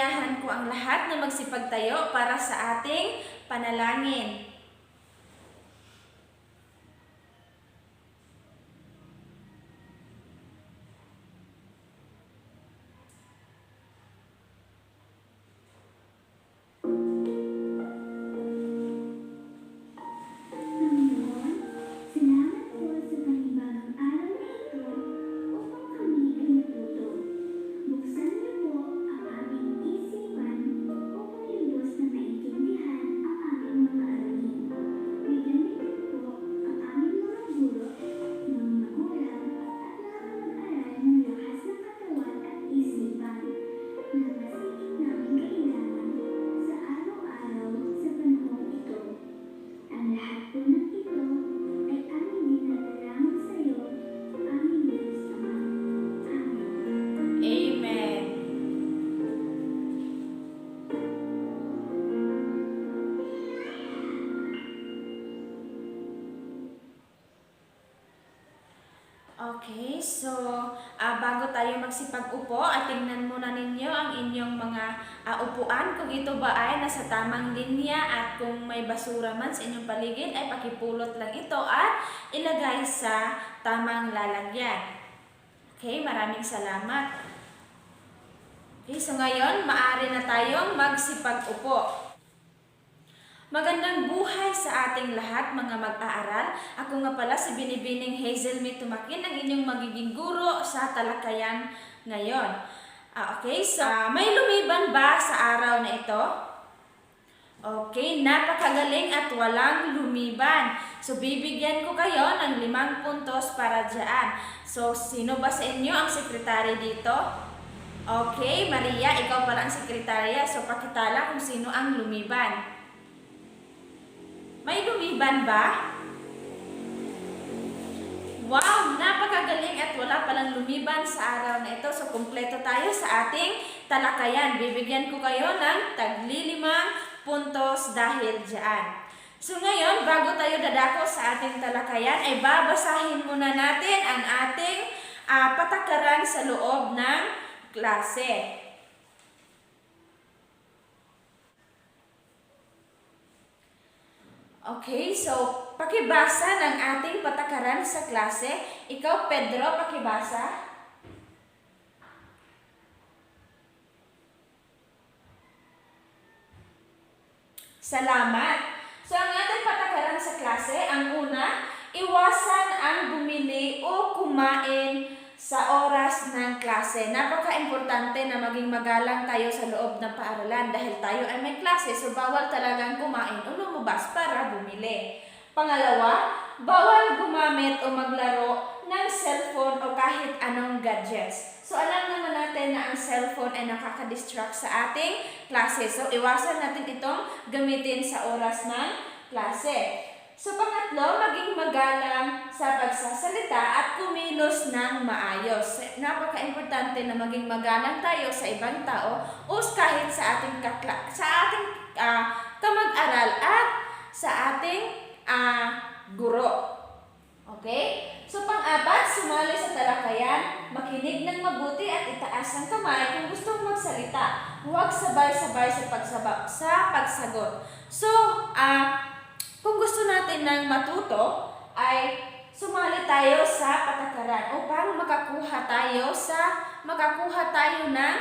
Inaanyayahan ko ang lahat na magsipagtayo para sa ating panalangin. Okay, so bago tayo magsipag-upo, tingnan muna ninyo ang inyong mga upuan. Kung ito ba ay nasa tamang linya at kung may basura man sa inyong paligid, ay pakipulot lang ito at ilagay sa tamang lalagyan. Okay, maraming salamat. Okay, so ngayon, maaari na tayong magsipag-upo. Magandang buhay sa ating lahat mga mag-aaral. Ako nga pala si Binibining Hazel May Tumakin, ang inyong magiging guro sa talakayan ngayon. Okay, so may lumiban ba sa araw na ito? Okay, napakagaling at walang lumiban. So bibigyan ko kayo ng 5 puntos para dyan. So sino ba sa inyo ang sekretary dito? Okay, Maria, ikaw pala ang sekretarya. So pakitala kung sino ang lumiban. May lumiban ba? Wow! Napakagaling at wala palang lumiban sa araw na ito. So, kumpleto tayo sa ating talakayan. Bibigyan ko kayo ng tagli 5 puntos dahil dyan. So, ngayon, bago tayo dadako sa ating talakayan, ay babasahin muna natin ang ating patakaran sa loob ng klase. Okay, so pakibasa ng ating patakaran sa klase. Ikaw, Pedro, pakibasa. Salamat. So ang ating patakaran sa klase, ang una, iwasan ang bumili o kumain sa oras ng klase. Napaka-importante na maging magalang tayo sa loob ng paaralan dahil tayo ay may klase, so bawal talagang kumain o lumabas para bumili. Pangalawa, bawal gumamit o maglaro ng cellphone o kahit anong gadgets. So alam naman natin na ang cellphone ay nakaka-distract sa ating klase. So iwasan natin itong gamitin sa oras ng klase. So pangatlo, maging magalang sa pagsasalita at kumilos ng maayos. Napaka-importante na maging magalang tayo sa ibang tao o kahit sa ating kamag-aral at sa ating guro. Okay? So pang-apat, sumali sa talakayan, makinig ng mabuti at itaas ang kamay kung gusto mong magsalita. Huwag sabay-sabay sa pagsagot. So, kung gusto natin ng matuto, ay sumali tayo sa patakaran upang makakuha tayo ng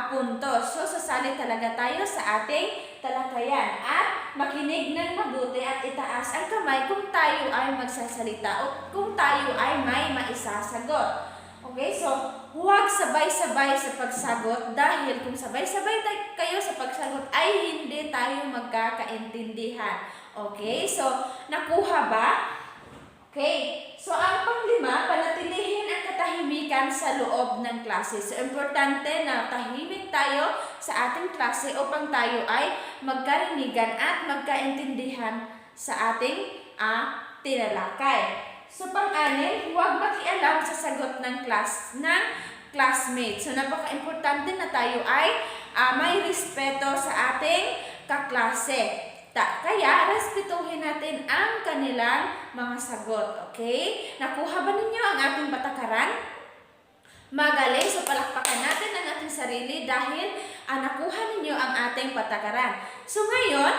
puntos. So, sasali talaga tayo sa ating talakayan at makinig ng mabuti at itaas ang kamay kung tayo ay magsasalita o kung tayo ay may maisasagot. Okay, so huwag sabay-sabay sa pagsagot dahil kung sabay-sabay kayo sa pagsagot ay hindi tayo magkakaintindihan. Okay, so nakuha ba? Okay, so ang panglima, panatilihin ang katahimikan sa loob ng klase. So importante na tahimik tayo sa ating klase upang tayo ay magkarinigan at magkaintindihan sa ating tinalakay. So pang-anim, huwag makialam sa sagot ng classmate. So napaka-importante na tayo ay may respeto sa ating kaklase. Kaya respetuhin natin ang kanilang mga sagot. Okay? Nakuha ba ninyo ang ating patakaran? Magaling. So palakpakan natin ang ating sarili dahil nakuha ating patakaran. So ngayon,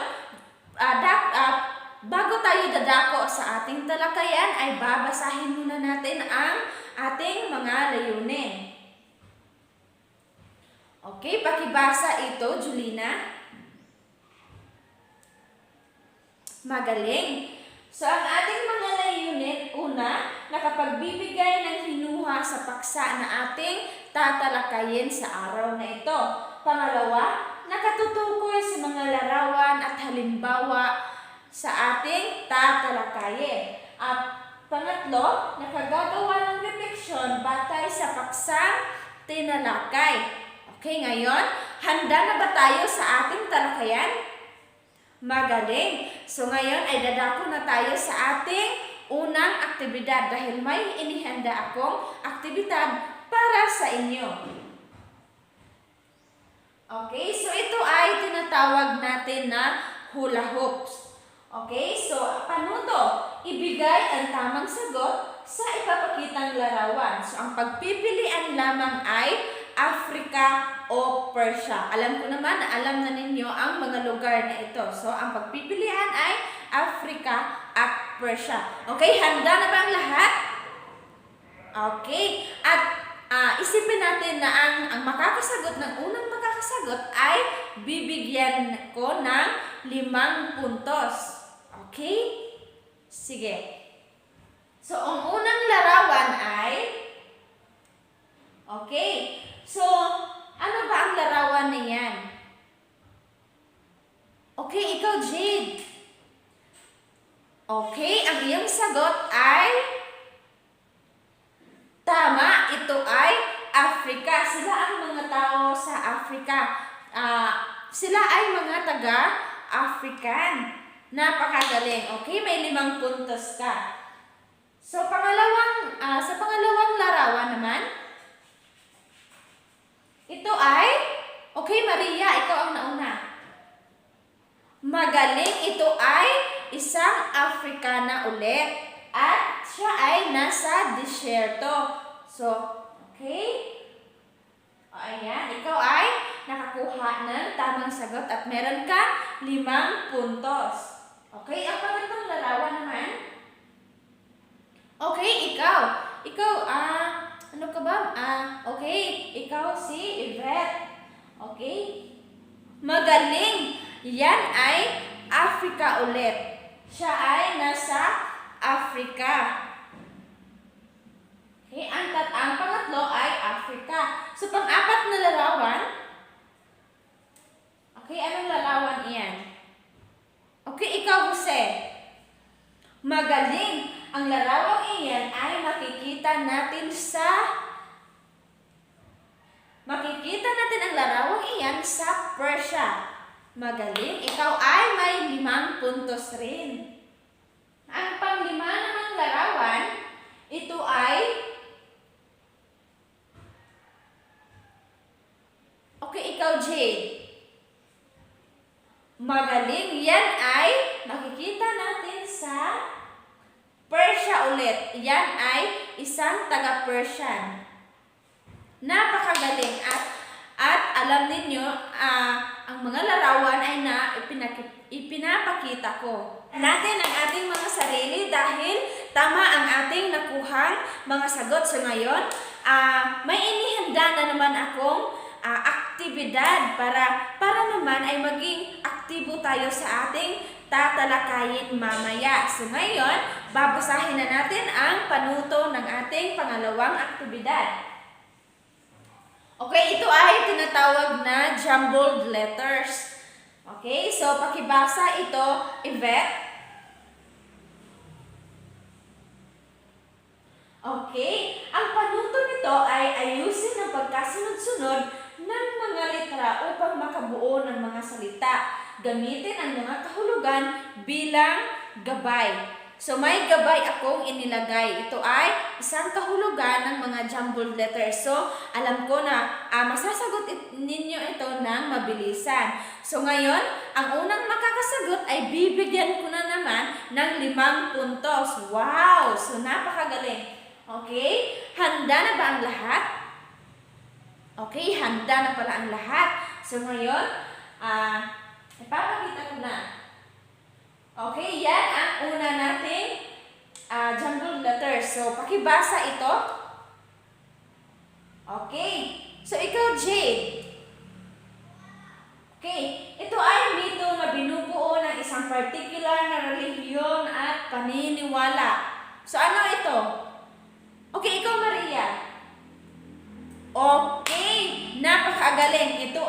bago tayo dadako sa ating talakayan, ay babasahin muna natin ang ating mga layunin. Okay, pakibasa ito, Julina. Magaling. So, ang ating mga layunin, una, nakapagbibigay ng hinuha sa paksa na ating tatalakayin sa araw na ito. Pangalawa, nakatutukoy sa mga larawan at halimbawa sa ating tatalakayin. At pangatlo, nakagagawa ng refleksyon batay sa paksang tinalakay. Okay, ngayon, handa na ba tayo sa ating talakayan? Magaling! So ngayon ay dadako na tayo sa ating unang aktibidad dahil may inihanda akong aktibidad para sa inyo. Okay, so ito ay tinatawag natin na hula hoops. Okay, so paano to? Ibigay ang tamang sagot sa ipapakitang larawan. So ang pagpipilian lamang ay Africa o Persia. Alam ko naman na alam na ninyo ang mga lugar na ito. So, ang pagpipilian ay Africa at Persia. Okay, handa na ba ang lahat? Okay, at isipin natin na ang makakasagot ng unang makakasagot ay bibigyan ko ng 5 puntos. Okay? Sige. So, ang unang larawan ay okay. So, ano ba ang larawan na yan? Okay, ikaw, Jade. Okay, ang iyong sagot ay tama. Ito ay Africa. Sila ang mga tao sa Africa. Sila ay mga taga-African. Napakagaling. Okay, may 5 puntos ka. So, sa pangalawang larawan naman, ito ay, okay Maria, ikaw ang nauna. Magaling, ito ay isang Africana ulit. At siya ay nasa disyerto. So, okay. O, ayan, ikaw ay nakakuha ng tamang sagot at meron ka 5 puntos. Okay, ang pangatong larawan naman. Okay, ikaw. Ikaw, ano ka ba? Okay, ikaw si Yvette. Okay? Magaling! Yan ay Africa ulit. Siya ay nasa Africa. Okay, ang pangatlo ay Africa. So, pang-apat na larawan. Okay, anong larawan iyan? Okay, ikaw, Jose. Magaling! Ang larawang iyan ay makikita natin ang larawang iyan sa Persia. Magaling. Ikaw ay may 5 puntos rin. Ang pang-5 namang larawan, ito ay okay, ikaw, Jade. Magaling. Yan ay makikita natin sa Persia ulit. Yan ay isang taga-Persian. Napakagaling. At alam ninyo, ang mga larawan ay ipinapakita ko natin ang ating mga sarili dahil tama ang ating nakuhang mga sagot. So ngayon, may inihanda na naman akong aktibidad para naman ay maging aktibo tayo sa ating tatalakayin mamaya. So ngayon, babasahin na natin ang panuto ng ating pangalawang aktibidad. Okay, ito ay tinatawag na jumbled letters. Okay, so pakibasa ito, Yvette. Okay, ang panuto nito ay ayusin ang pagkasunod-sunod ng mga letra upang makabuo ng mga salita. Gamitin ang mga kahulugan bilang gabay. So may gabay akong inilagay. Ito ay isang kahulugan ng mga jumbled letters. So alam ko na masasagot ninyo ito ng mabilisan. So ngayon, ang unang makakasagot ay bibigyan ko na naman ng 5 puntos. Wow! So napakagaling. Okay? Handa na ba ang lahat? Okay, handa na pala ang lahat. So ngayon, Ipapakita ko na. Okay, yan ang una nating jumbled letters. So, pakibasa ito. Okay. So, ikaw, Jade. Okay. Ito ay mito na binubuo ng isang particular na relihiyon at paniniwala. So, ano ito? Okay, ikaw, Maria. Okay. Napakagaling. Ito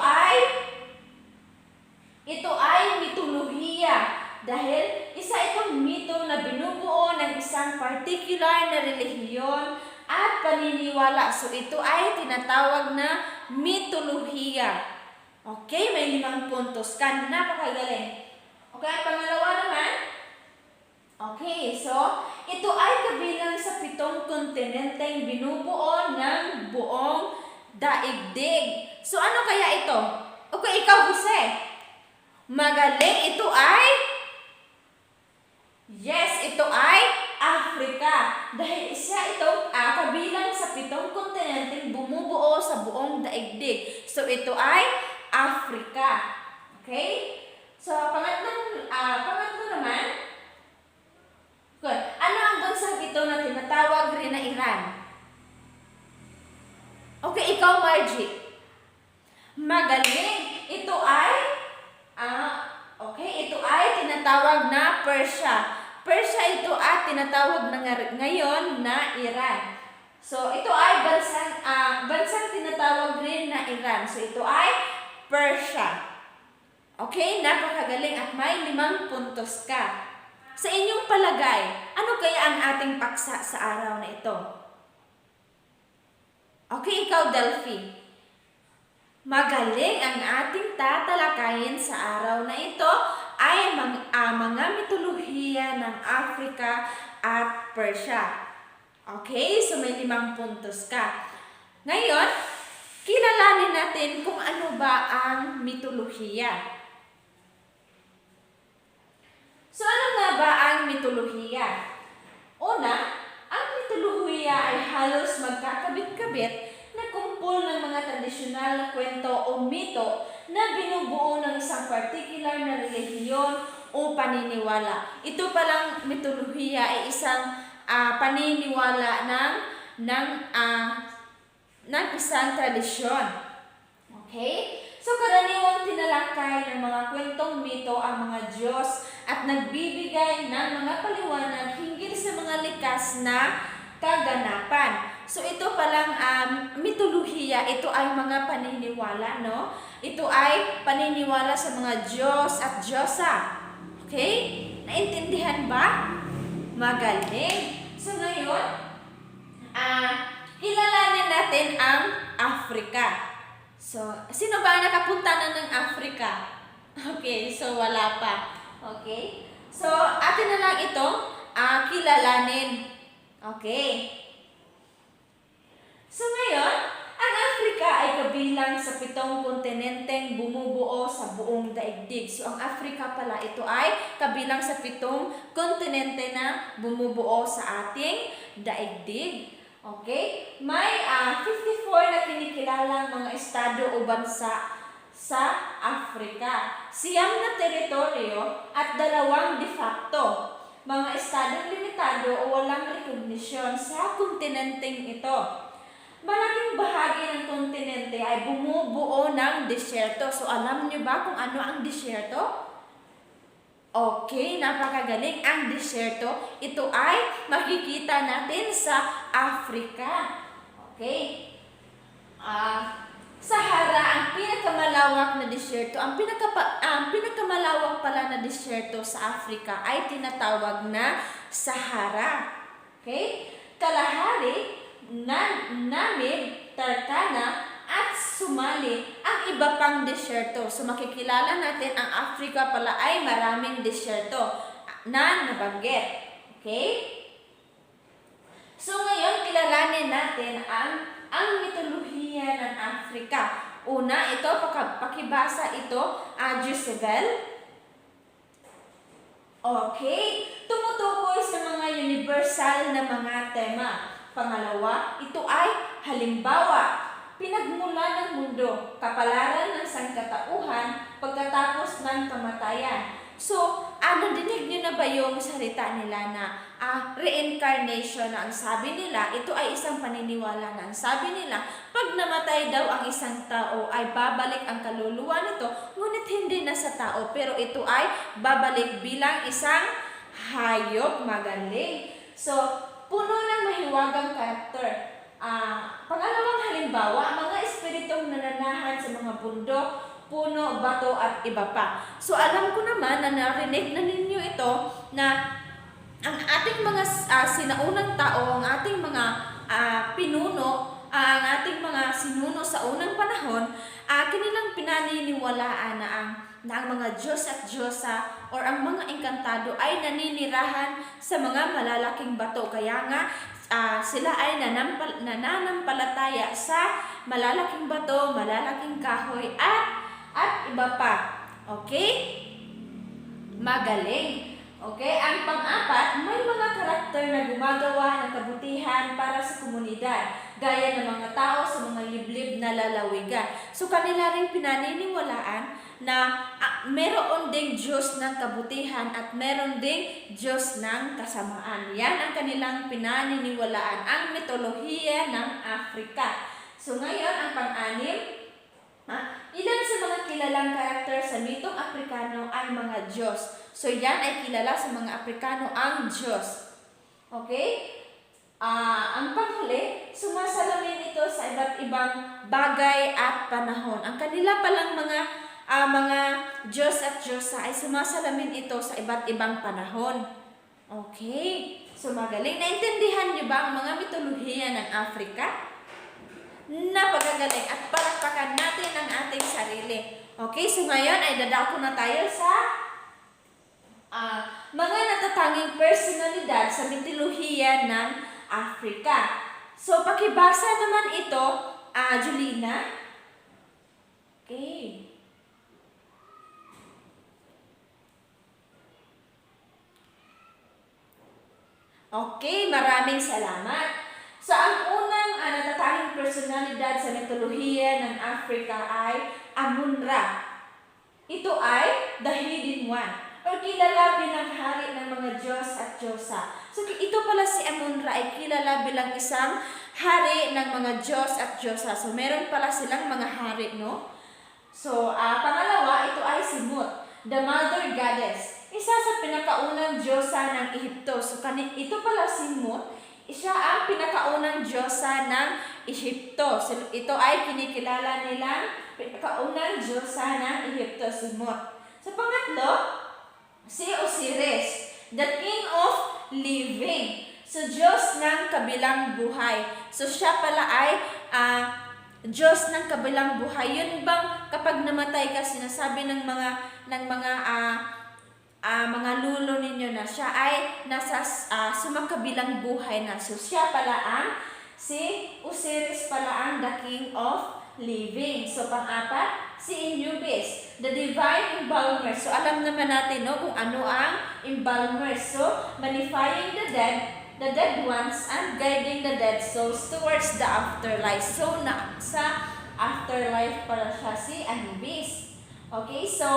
ay mitolohiya. Dahil isa itong mito na binubuo ng isang particular na relihiyon at paniniwala. So, ito ay tinatawag na mitolohiya. Okay, may 5 puntos ka. Napakagaling. Okay, ang pangalawa naman. Okay, so, ito ay kabilang sa 7 kontinenteng binubuo ng buong daigdig. So, ano kaya ito? Okay, ikaw, Jose. Magaling, ito ay... Yes, ito ay Africa. Dahil isa itong kabilang sa 7 kontinenteng bumubuo sa buong daigdig. So, ito ay Africa. Okay? So, pangatlo naman. Good. Ano ang bansang ito na tinatawag rin na Iran? Okay, ikaw, Margie. Magaling. Ito ay ito ay tinatawag na Persia. Persia ito at tinatawag na ngayon na Iran. So, ito ay bansang tinatawag rin na Iran. So, ito ay Persia. Okay, napakagaling at may 5 puntos ka. Sa inyong palagay, ano kaya ang ating paksa sa araw na ito? Okay, ikaw, Delphi. Magaling, ang ating tatalakayin sa araw na ito ay mga mitolohiya ng Africa at Persia. Okay, so may 5 puntos ka. Ngayon, kilalanin natin kung ano ba ang mitolohiya. So, ano nga ba ang mitolohiya? Una, ang mitolohiya ay halos magkakabit-kabit na kumpol ng mga tradisyonal na kwento o mito na binubuo ng isang particular na relihiyon o paniniwala. Ito palang mitolohiya ay isang paniniwala ng isang tradisyon. Okay? So, karaniwang tinalakay ng mga kwentong mito ang mga Diyos at nagbibigay ng mga paliwanag hinggil sa mga likas na kaganapan. So, ito palang mitolohiya, ito ay mga paniniwala, no? Ito ay paniniwala sa mga Diyos at Diyosa. Okay? Naintindihan ba? Magaling. So, ngayon, kilalanin natin ang Africa. So, sino ba nakapunta na ng Africa? Okay, so wala pa. Okay? So, atin na lang itong kilalanin. Okay. So, ngayon, ang Africa ay kabilang sa 7 kontinenteng bumubuo sa buong daigdig. So, ang Africa pala, ito ay kabilang sa 7 kontinente na bumubuo sa ating daigdig. Okay? May 54 na kinikilalang mga estado o bansa sa Africa. 9 na teritoryo at 2 de facto. Mga estadong limitado o walang recognition sa kontinenteng ito. Malaking bahagi ng kontinente ay bumubuo ng disyerto. So, alam niyo ba kung ano ang disyerto? Okay, napakagaling. Ang disyerto, ito ay makikita natin sa Africa. Okay. Sahara, ang pinakamalawak na disyerto, ang pinakamalawak pala na disyerto sa Africa ay tinatawag na Sahara. Okay? Kalahari, Namib, Turkana, at Somali ang iba pang disyerto. So makikilala natin ang Africa pala ay maraming disyerto na nabanggit. Okay? So ngayon, kilalanin natin ang mitolohiya ng Africa. Una, ito, pakibasa ito, Jezebel. Okay? Tumutukoy sa mga universal na mga tema. Pangalawa, ito ay halimbawa. Pinagmula ng mundo, kapalaran ng sangkatauhan, pagkat ng kamatayan. So, nadinig nyo na ba yung salita nila na reincarnation na ang sabi nila? Ito ay isang paniniwala na ang sabi nila, pag namatay daw ang isang tao ay babalik ang kaluluwa nito, ngunit hindi na sa tao, pero ito ay babalik bilang isang hayop. Magaling. So, puno ng mahiwagang karakter. Pangalawang halimbawa, mga espiritong nananahan sa mga bundok, puno, bato at iba pa. So alam ko naman na narinig na ninyo ito na ang ating mga sinaunang tao, ang ating mga pinuno, ang ating mga sinuno sa unang panahon, kanilang pinaniniwalaan na ang mga Diyos at Diyosa or ang mga engkantado ay naninirahan sa mga malalaking bato. Kaya nga, sila ay nananampalataya sa malalaking bato, malalaking kahoy at iba pa. Okay? Magaling. Okay? Ang pang-apat, may mga karakter na gumagawa ng kabutihan para sa komunidad, gaya ng mga tao sa mga liblib na lalawigan. So, kanila rin pinaniniwalaan na meron ding Diyos ng kabutihan at meron ding Diyos ng kasamaan. Yan ang kanilang pinaniniwalaan, ang mitolohiya ng Afrika. So, ngayon, ang pang-anim, ilan sa mga kilalang karakter sa mitong Afrikano ay mga Diyos. So, yan ay kilala sa mga Afrikano ang Diyos. Okay? Ang panghuli, sumasalamin ito sa iba't ibang bagay at panahon. Ang kanila palang mga Diyos at Diyosa ay sumasalamin ito sa iba't ibang panahon. Okay? So, magaling. Naintindihan niyo ba ang mga mitolohiya ng Afrika? Napakagaling at palakpakan natin ang ating sarili. Okay, so ngayon ay dadako na tayo sa mga natatanging personalidad sa mitolohiya ng Afrika. So, pakibasa naman ito, Julina. Okay. Okay, maraming salamat. So, ang unang natatanging personalidad sa mitolohiya ng Afrika ay Amun-Ra. Ito ay the Hidden One, o kilala bilang hari ng mga Diyos at Diyosa. So, ito pala si Amun-Ra ay kilala bilang isang hari ng mga Diyos at Diyosa. So, meron pala silang mga hari, no? So, pangalawa, ito ay si Mut, the Mother Goddess. Isa sa pinakaunang Diyosa ng Ehipto. So, ito pala si Mut, siya ang pinakaunang Diyosa ng Ehipto. So, ito ay kinikilala nilang pinakaunang Diyosa ng Ehipto, si Mut. Sa pangatlo, si Osiris, the King of Living. So, Diyos ng kabilang buhay. So, siya pala ay Diyos ng kabilang buhay. Yun bang kapag namatay ka, sinasabi ng mga lulo ninyo na siya ay nasa sumakabilang buhay na. So, siya pala si Osiris pala ang the King of Living. So, pang-apat, si Anubis, the Divine Embalmer. So, alam naman natin kung ano ang embalmer. So, manifying the dead ones, and guiding the dead souls towards the afterlife. So, sa afterlife pala siya si Anubis. Okay, so,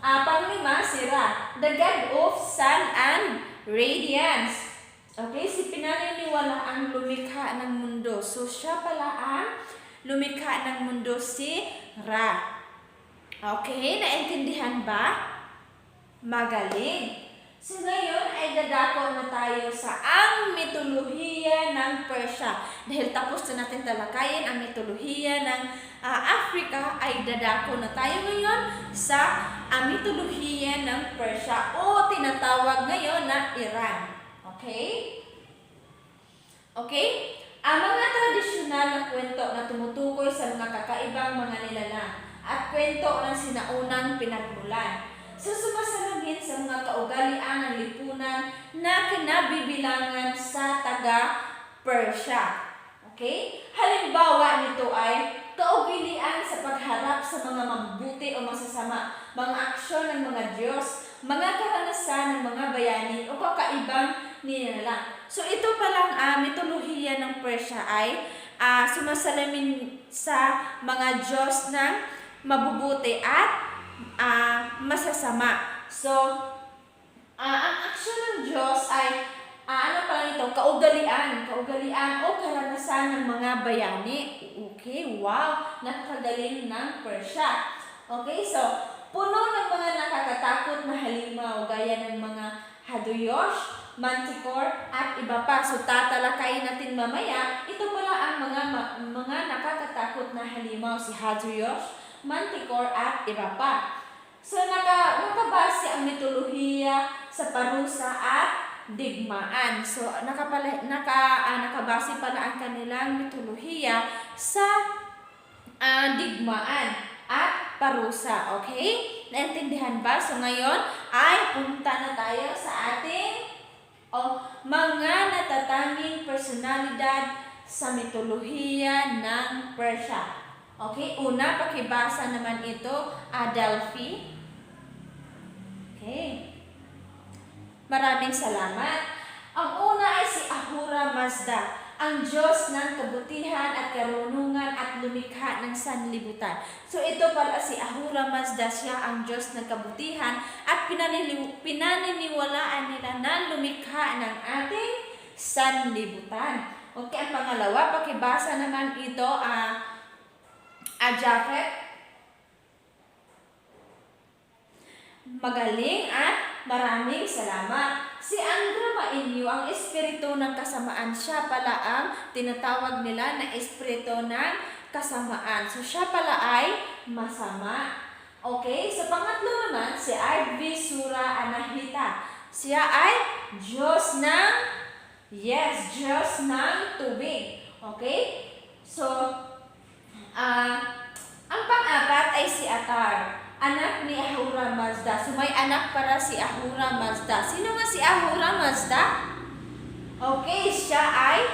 panglima, si Ra, the God of Sun and Radiance. Okay, si pinaniniwala ang lumikha ng mundo. So, siya pala ang lumikha ng mundo, si Ra. Okay, naintindihan ba? Magaling. So, ngayon ay dadako na tayo sa ang mitolohiya ng Persia. Dahil tapos na natin talakayin ang mitolohiya ng Afrika, ay dadako na tayo ngayon sa mitolohiya ng Persia o tinatawag ngayon na Iran. Okay? Okay? Ang mga tradisyonal na kwento na tumutukoy sa mga kakaibang mga nilalang at kwento ng sinaunang pinagmulan. So, sumasalamin sa mga kaugalian ng lipunan na kinabibilangan sa taga-Persia. Okay? Halimbawa nito ay kaugalian sa pagharap sa mga mabubuti o masasama, mga aksyon ng mga Diyos, mga karanasan ng mga bayani o kakaibang nilalang. So, ito palang mitolohiya ng Persia ay sumasalamin sa mga Diyos ng mabubuti at masasama. So, ang aksyon ng Diyos ay ano pala ito? Kaugalian o karanasan ng mga bayani. Okay, wow, napakagaling ng Persia. Okay, so puno ng mga nakakatakot na halimaw gaya ng mga Hadroyosh, Manticore at iba pa. So tatalakayin natin mamaya, ito pala ang mga nakakatakot na halimaw, si Hadroyosh, Manticore at iba pa. So nakabase ang mitolohiya sa parusa at digmaan. So nakabase pala ang kanilang mitolohiya sa digmaan at parusa. Okay? Naintindihan ba? So ngayon ay punta na tayo sa ating mga natatanging personalidad sa mitolohiya ng Persia. Okay? Una, pakibasa naman ito, Adelphi. Okay. Maraming salamat. Ang una ay si Ahura Mazda, ang Diyos ng kabutihan at karunungan at lumikha ng sanlibutan. So ito pala si Ahura Mazda, siya ang Diyos ng kabutihan at pinaniniwalaan nila na lumikha ng ating sanlibutan. Okay, ang pangalawa, pakibasa naman ito, Japhet. Magaling at maraming salamat. Si Andra Mainyo, ang espiritu ng kasamaan, siya pala ang tinatawag nila na espiritu ng kasamaan. So siya pala ay masama. Okay, so pangatlo naman, si Ardvi Sura Anahita. Siya ay Diyos ng, Diyos ng tubig. Okay, so ang pang-apat ay si Atar, anak ni Ahura Mazda. So may anak para si Ahura Mazda. Sino nga si Ahura Mazda? Okay, siya ay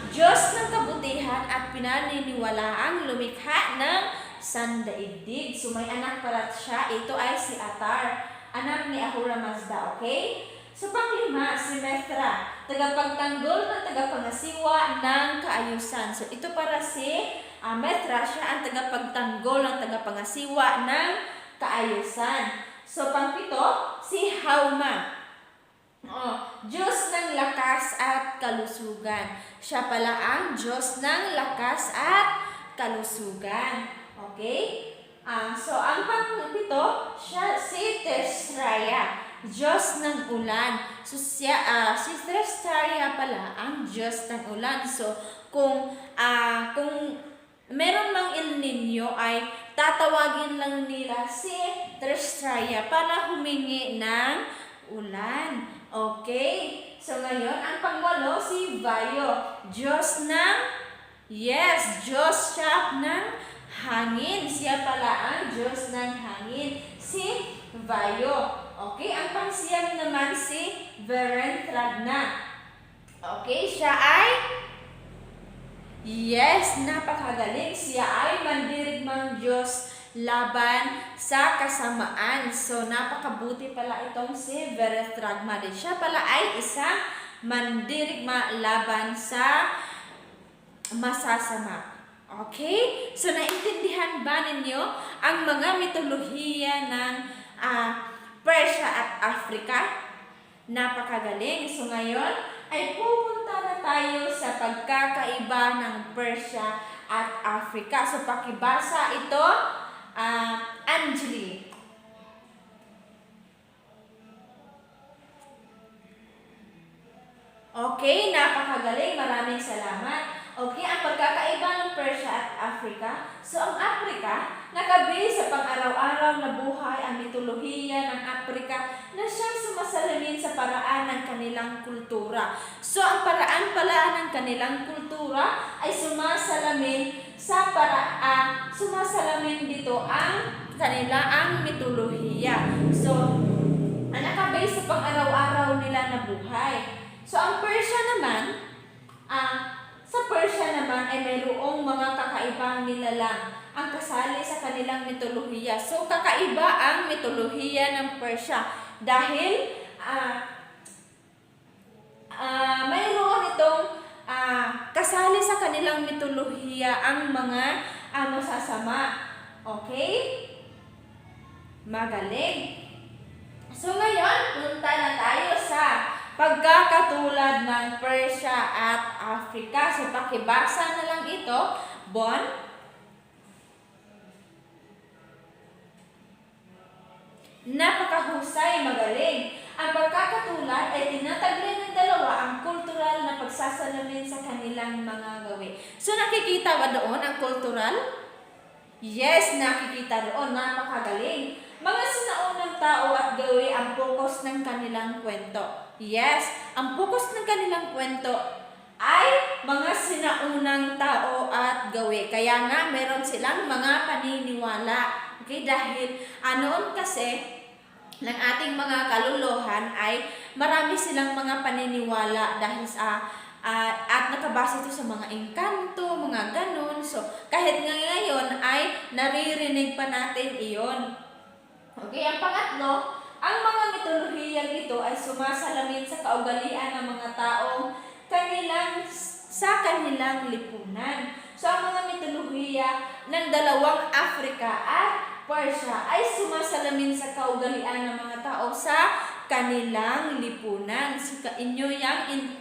Diyos ng kabutihan at pinaniniwalaang lumikha ng sandaigdig. So may anak para siya. Ito ay si Atar, anak ni Ahura Mazda. Okay? So panglima, si Mithra, tagapagtanggol ng tagapangasiwa ng kaayusan. So ito para si Mithra, siya ang tagapagtanggol ng tagapangasiwa ng kaayusan. So pangpito, si Hauma, Diyos ng lakas at kalusugan. Siya pala ang Diyos ng lakas at kalusugan. Okay? So ang pangpito, siya si Tesraya, Diyos ng ulan. So siya, si Tesraya pala ang Diyos ng ulan. So kung meron mang El Nino ay tatawagin lang nila si Tesraya para humingi ng ulan. Okay? So ngayon, ang pangwalo, si Vayo, Diyos ng, Diyos siya ng hangin. Siya pala ang Diyos ng hangin, si Vayo. Okay? Ang pangsiyam naman si Verentragna. Okay? Siya ay napakagaling. Siya ay mandirigmang Diyos laban sa kasamaan. So, napakabuti pala itong si Verentragna. Siya pala ay isang mandirigma laban sa masasama. Okay? So, naintindihan ba ninyo ang mga mitolohiya ng Persia at Africa? Napakagaling. So, ngayon ay pupunta na tayo sa pagkakaiba ng Persia at Africa. So, pakibasa ito, Anjali. Okay, napakagaling. Maraming salamat. Okay, ang pagkakaiba ng Persia at Africa. So, ang Africa, nakabase sa pang-araw-araw na buhay, ang mitolohiya ng Africa na siyang sumasalamin sa paraan ng kanilang kultura. So, ang paraan pala ng kanilang kultura ay sumasalamin dito ang kanilang mitolohiya. So, nakabase sa pang-araw-araw nila na buhay. So, ang Persia naman, sa Persia naman ay mayroong mga kakaibang nilalang ang kasali sa kanilang mitolohiya. So, kakaiba ang mitolohiya ng Persia dahil mayroon itong kasali sa kanilang mitolohiya ang mga masasama. Okay? Magaling. So ngayon, punta na tayo sa pagkakatulad ng Persia at Africa. So pakibasa na lang ito, Bon. Napakahusay, magaling. Ang pagkakatulad ay tinataglay ng dalawa ang kultural na pagsasalamin sa kanilang mga gawi. So nakikita ba doon ang kultural? Yes, nakikita doon. Napakagaling. Mga sinaunang tao at gawi ang focus ng kanilang kwento. Yes, ang focus ng kanilang kwento ay mga sinaunang tao at gawi. Kaya nga, meron silang mga paniniwala. Okay, dahil noon kasi, ng ating mga kaluluhan ay marami silang mga paniniwala dahil sa at nakabase ito sa mga engkanto, mga ganun. So, kahit nga ngayon ay naririnig pa natin iyon. Okay, ang pangatlo, ang mga mitolohiyang ito ay sumasalamin sa kaugalian ng mga taong sa kanilang lipunan. So, ang mga mitolohiya ng dalawang Africa at Persia ay sumasalamin sa kaugalian ng mga tao sa kanilang lipunan. So, inyo yung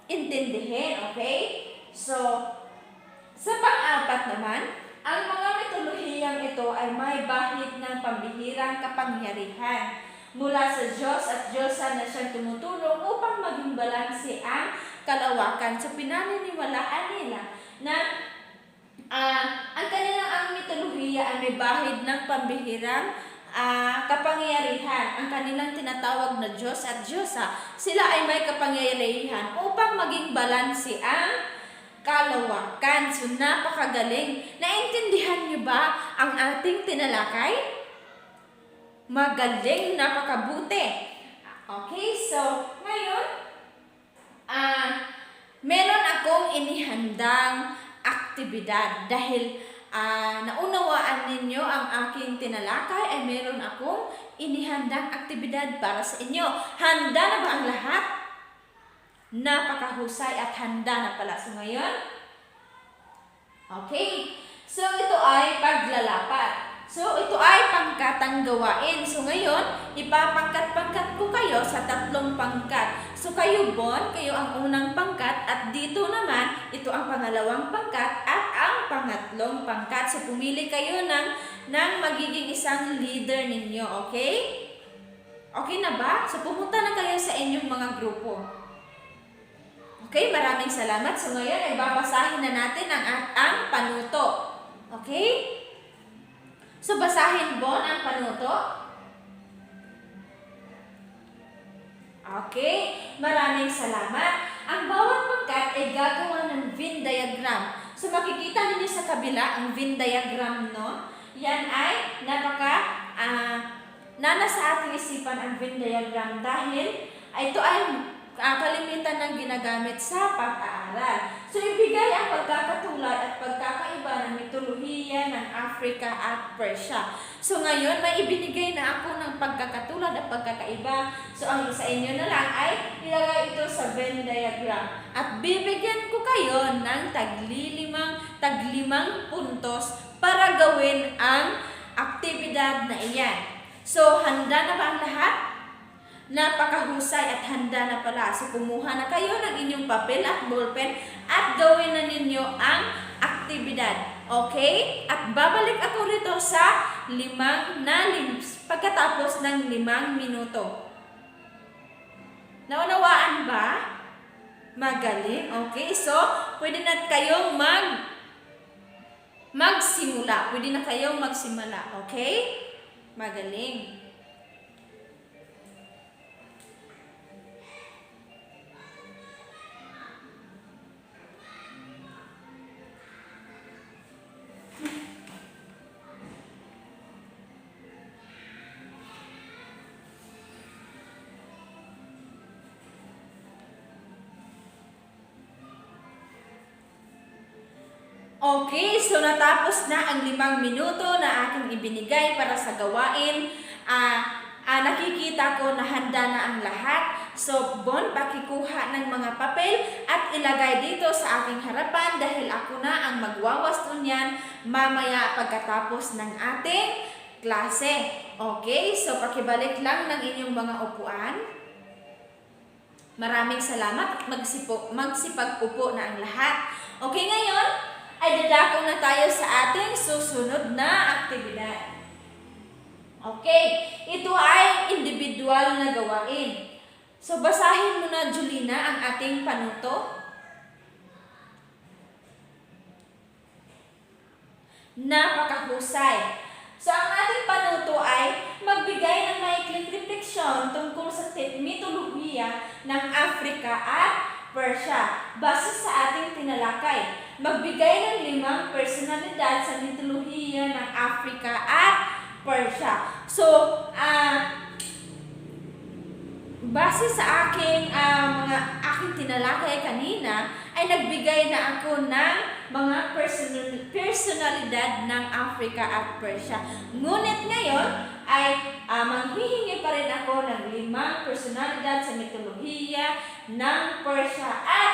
intindihin, okay? So, sa pang-apat naman, ang mga mitolohiyang ito ay may bahid ng pambihirang kapangyarihan mula sa Diyos at Diyosa na siyang tumutulong upang maging balanse ang kalawakan. So, pinaniniwalaan nila na ang kanilang mitolohiya ay may bahid ng pambihirang kapangyarihan. Ang kanilang tinatawag na Diyos at Diyosa, sila ay may kapangyarihan upang maging balanse ang kalawakan. So, napakagaling. Naintindihan niyo ba ang ating tinalakay? Magaling, napakabuti. Okay, so, ngayon, meron akong inihandang aktibidad dahil naunawaan ninyo ang aking tinalakay ay meron akong inihandang aktibidad para sa inyo. Handa na ba ang lahat? Napakahusay at handa na pala. So ngayon, okay. So ito ay paglalapat. So ito ay pangkatang gawain. So ngayon, ipapangkat-pangkat ko kayo sa 3 pangkat. So kayo, Bon, kayo ang unang pangkat at dito naman, ito ang pangalawang pangkat at ang pangatlong pangkat. So pumili kayo ng magiging isang leader ninyo, okay? Okay na ba? So pumunta na kayo sa inyong mga grupo. Okay, maraming salamat. So ngayon ay babasahin na natin ang panuto. Okay? So basahin, Bon, ang panuto. Okay, maraming salamat. Ang bawat pangkat ay gagawa ng Venn diagram. So makikita ninyo sa kabila ang Venn diagram, no? Yan ay nasa ating isipan ang Venn diagram dahil ito ay kalimitan ng ginagamit sa pag-aaral. So, ibigay ang pagkakatulad at pagkakaiba ng mitolohiya ng Africa at Persia. So, ngayon, may ibinigay na ako ng pagkakatulad at pagkakaiba. So, ang sa inyo na lang ay ilagay ito sa Venn diagram. At bibigyan ko kayo ng taglimang puntos para gawin ang aktibidad na iyan. So, handa na ba ang lahat? Napakahusay at handa na pala. So, kumuha na kayo ng inyong papel at ballpen at gawin na ninyo ang aktibidad. Okay? At babalik ako rito sa pagkatapos ng 5 minuto. Naunawaan ba? Magaling. Okay? So, pwede na kayong magsimula. Pwede na kayong magsimula. Okay? Magaling. Okay, so natapos na ang 5 minuto na aking ibinigay para sa gawain. nakikita ko na handa na ang lahat. So, Bon, pakikuha ng mga papel at ilagay dito sa aking harapan dahil ako na ang magwawasto niyan mamaya pagkatapos ng ating klase. Okay, so pakibalik lang ng inyong mga upuan. Maraming salamat at magsipag-upo na ang lahat. Okay, ngayon ay dadako na tayo sa ating susunod na aktibidad. Okay, ito ay individual na gawain. So, basahin mo na, Julina, ang ating panuto. Napakahusay. So, ang ating panuto ay magbigay ng maikling refleksyon tungkol sa mitolohiya ng Africa at Persia base sa ating tinalakay. Magbigay ng 5 personalidad sa mitolohiya ng Africa at Persia. So, base sa aking tinalakay kanina, ay nagbigay na ako ng mga personalidad ng Africa at Persia. Ngunit ngayon ay manghihingi pa rin ako ng 5 personalidad sa mitolohiya ng Persia at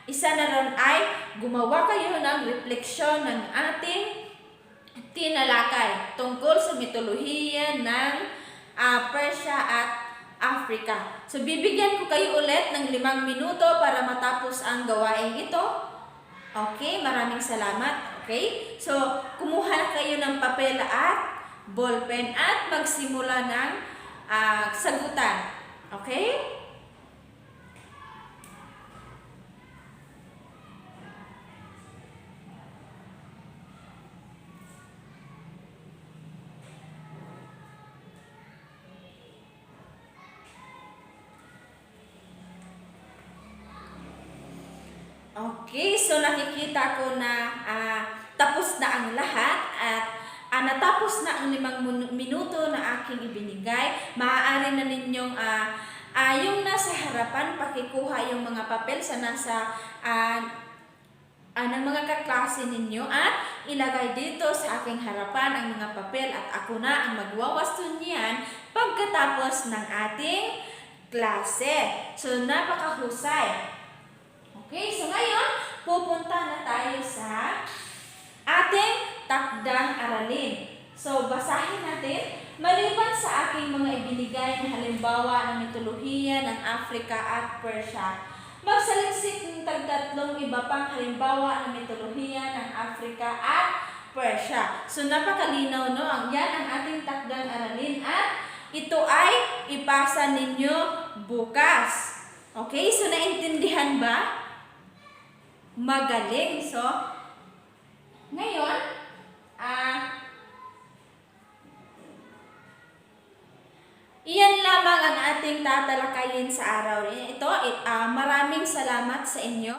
isa na ron ay gumawa kayo ng refleksyon ng ating tinalakay tungkol sa mitolohiya ng Persia at Africa. So, bibigyan ko kayo ulit ng 5 minuto para matapos ang gawain ito. Okay, maraming salamat. Okay, so, kumuha na kayo ng papel at ballpen at magsimula ng sagutan. Okay? Okay, so nakikita ko na tapos na ang lahat at natapos na ang 5 minuto na aking ibinigay. Maaari na ninyong yung nasa harapan, pakikuha yung mga papel sa nasa ng mga kaklase ninyo at ilagay dito sa aking harapan ang mga papel at ako na ang magwawasto niyan pagkatapos ng ating klase. So, napakahusay. Okay, so ngayon, pupunta na tayo sa ating takdang aralin. So, basahin natin. Maliban sa aking mga ibinigay na halimbawa ng mitolohiya ng Africa at Persia, magsaliksik ng tagtatlong iba pang halimbawa ng mitolohiya ng Africa at Persia. So, napakalinaw, no? Yan ang ating takdang aralin at ito ay ipasa ninyo bukas. Okay, so naintindihan ba? Magaling. So, ngayon, iyan lamang ang ating tatalakayin sa araw. Ito, maraming salamat sa inyo.